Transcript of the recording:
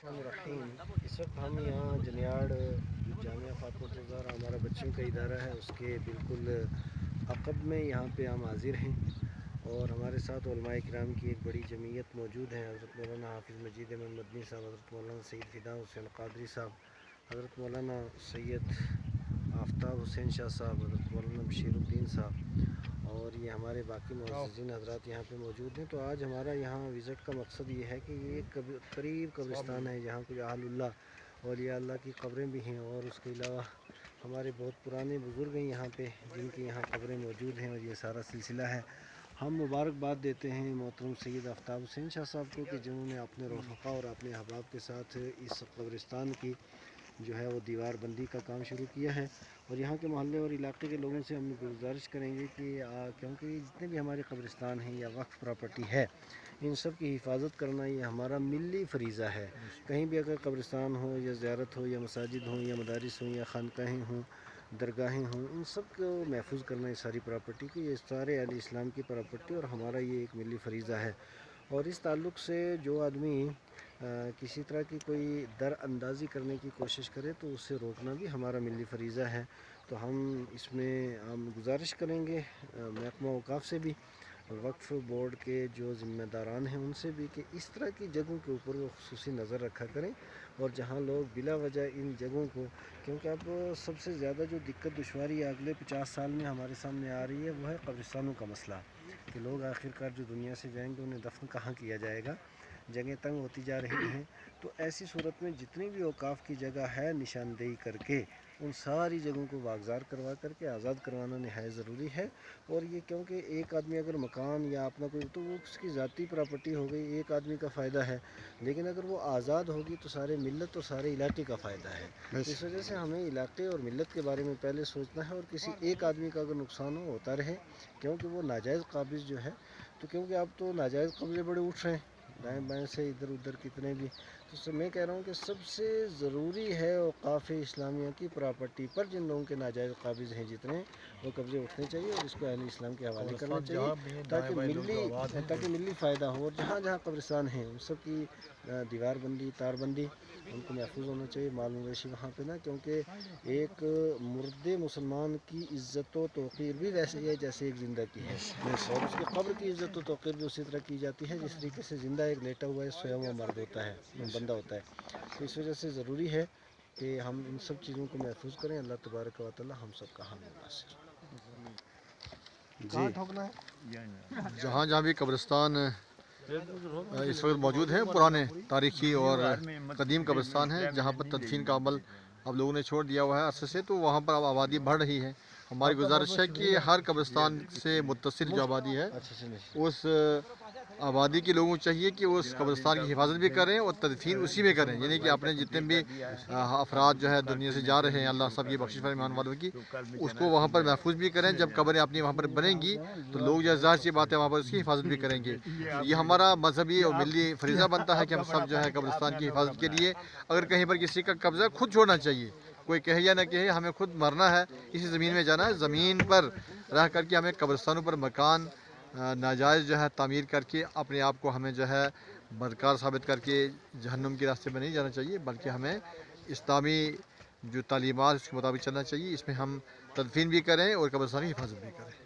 रहीम। इस वक्त हम यहाँ जनियाड़ जामिया फातिमा ज़हरा हमारा बच्चों का इदारा है, उसके बिल्कुल अक़ब में यहाँ पे हम हाज़िर हैं और हमारे साथ उलमाए किराम की एक बड़ी जमीयत मौजूद है। हज़रत मौलाना हाफिज़ मजीद अहमद मदनी साहब, हज़रत मौलाना सैयद फ़िदा हुसैन क़ादरी साहब, हज़रत मौलाना सैयद आफ्ताब हुसैन शाह साहब, हज़रत मौलाना बशीरुद्दीन साहब और ये हमारे बाकी मुअज़्ज़िज़ीन हज़रात यहाँ पे मौजूद हैं। तो आज हमारा यहाँ विज़िट का मकसद ये है कि ये करीब कब्रिस्तान है जहाँ कुछ अहलुल्लाह औलिया अल्लाह की कब्रें भी हैं और उसके अलावा हमारे बहुत पुराने बुज़ुर्ग हैं यहाँ पे जिनकी यहाँ कब्रें मौजूद हैं और ये सारा सिलसिला है। हम मुबारकबाद देते हैं मोहतरम सैयद आफ्ताब हुसैन शाह साहब को कि जिन्होंने अपने रफ़क़ा और अपने अहबाब के साथ इस कब्रिस्तान की जो है वो दीवार बंदी का काम शुरू किया है। और यहाँ के मोहल्ले और इलाके के लोगों से हम गुजारिश करेंगे कि क्योंकि जितने भी हमारे कब्रिस्तान हैं या वक्फ प्रॉपर्टी है, इन सब की हिफाजत करना ये हमारा मिली फ़रीज़ा है। कहीं भी अगर कब्रिस्तान हो या ज़ियारत हो या मसाजिद हो या मदारिस हो या खानकाहें हों, दरगाहें हों, इन सब को महफूज करना ये सारी प्रॉपर्टी की, ये सारे अहले इस्लाम की प्रॉपर्टी और हमारा ये एक मिली फ़रीज़ा है। और इस ताल्लुक़ से जो आदमी किसी तरह की कोई दर अंदाज़ी करने की कोशिश करे तो उससे रोकना भी हमारा मिली फ़रीज़ा है। तो हम इसमें हम गुजारिश करेंगे महकमा औक़ाफ़ से भी, वक्फ़ बोर्ड के जो ज़िम्मेदारान हैं उनसे भी कि इस तरह की जगहों के ऊपर वो ख़ुसूसी नज़र रखा करें और जहाँ लोग बिला वजह इन जगहों को, क्योंकि अब सबसे ज़्यादा जो दिक्कत दुश्वारी अगले 50 साल में हमारे सामने आ रही है वो है कब्रिस्तानों का मसला कि लोग आखिरकार जो दुनिया से जाएंगे उन्हें दफन कहाँ किया जाएगा, जगह तंग होती जा रही हैं। तो ऐसी सूरत में जितनी भी औक़ाफ़ की जगह है निशानदेही करके उन सारी जगहों को वागज़ार करवा करके आज़ाद करवाना नहायत ज़रूरी है। और ये क्योंकि एक आदमी अगर मकान या अपना कोई तो वो उसकी ज़ाती प्रॉपर्टी हो गई, एक आदमी का फ़ायदा है, लेकिन अगर वो आज़ाद होगी तो सारे मिल्लत और सारे इलाके का फ़ायदा है। इस वजह से हमें इलाके और मिल्लत के बारे में पहले सोचना है और किसी एक आदमी का अगर नुकसान हो होता रहे, क्योंकि वो नाजायज़ काबिज़ जो है, तो क्योंकि अब तो नाजायज़ कब्ज़े बड़े उठ रहे हैं दाएँ बाएँ से इधर उधर कितने भी। तो मैं कह रहा हूँ कि सबसे ज़रूरी है औक़ाफ़ इस्लामिया की प्रॉपर्टी पर जिन लोगों के नाजायज़ काबिज़ हैं जितने, वो कब्ज़े उठने चाहिए और इसको अहले इस्लाम के हवाले करना चाहिए ताकि मिली फ़ायदा हो। और जहाँ जहाँ कब्रिस्तान हैं उन सब की दीवारबंदी तारबंदी उनको महफूज होना चाहिए, माल मवेशी वहाँ पे ना, क्योंकि एक मुर्दे मुसलमान की इज़्ज़त व तौक़ीर भी वैसे ही है जैसे एक ज़िंदा की है और उसकी कब्र की इज़्ज़त व तौक़ीर भी उसी तरह की जाती है जिस तरीके से ज़िंदा एक लेटा हुआ है सोया हुआ मर्द होता है, बंदा होता है। तो इस वजह से ज़रूरी है कि हम इन सब चीज़ों को महफूज करें। अल्लाह तबारक व तआला हम सब का हामी नासिर। जी, जहाँ जहाँ भी कब्रिस्तान इस वक्त मौजूद है, पुराने तारीख़ी और कदीम कब्रिस्तान है जहाँ पर तदफीन का अमल अब लोगों ने छोड़ दिया हुआ है अरसे से, तो वहाँ पर अब आबादी बढ़ रही है। हमारी गुजारिश है कि हर कब्रिस्तान से मुत्तसिल जो आबादी है उस आबादी के लोगों को चाहिए कि उस कब्रिस्तान की हिफाजत भी करें और तदफीन उसी में करें, यानी कि अपने जितने भी अफराद जो है दुनिया से जा रहे हैं, अल्लाह सब ये बख्शिश फरमान वालों की, उसको वहाँ पर महफूज भी करें। जब कब्रें अपनी वहाँ पर बनेंगी तो लोग जो ज़ाहिर सी बात है वहाँ पर उसकी हिफाजत भी करेंगे। ये हमारा मजहबी और मिली फरीज़ा बनता है कि हम सब जो है कब्रिस्तान की हिफाजत के लिए, अगर कहीं पर किसी का कब्ज़ा खुद छोड़ना चाहिए, कोई कहे या न कहे, हमें खुद मरना है, इसी ज़मीन में जाना है। ज़मीन पर रह करके हमें कब्रिस्तानों पर मकान नाजायज़ जो है तामीर करके अपने आप को हमें जो है बदकार साबित करके जहन्नुम के रास्ते में नहीं जाना चाहिए, बल्कि हमें इस्लामी जो तालीमात उसके मुताबिक चलना चाहिए। इसमें हम तदफीन भी करें और कब्रिस्तान की हिफाजत भी करें।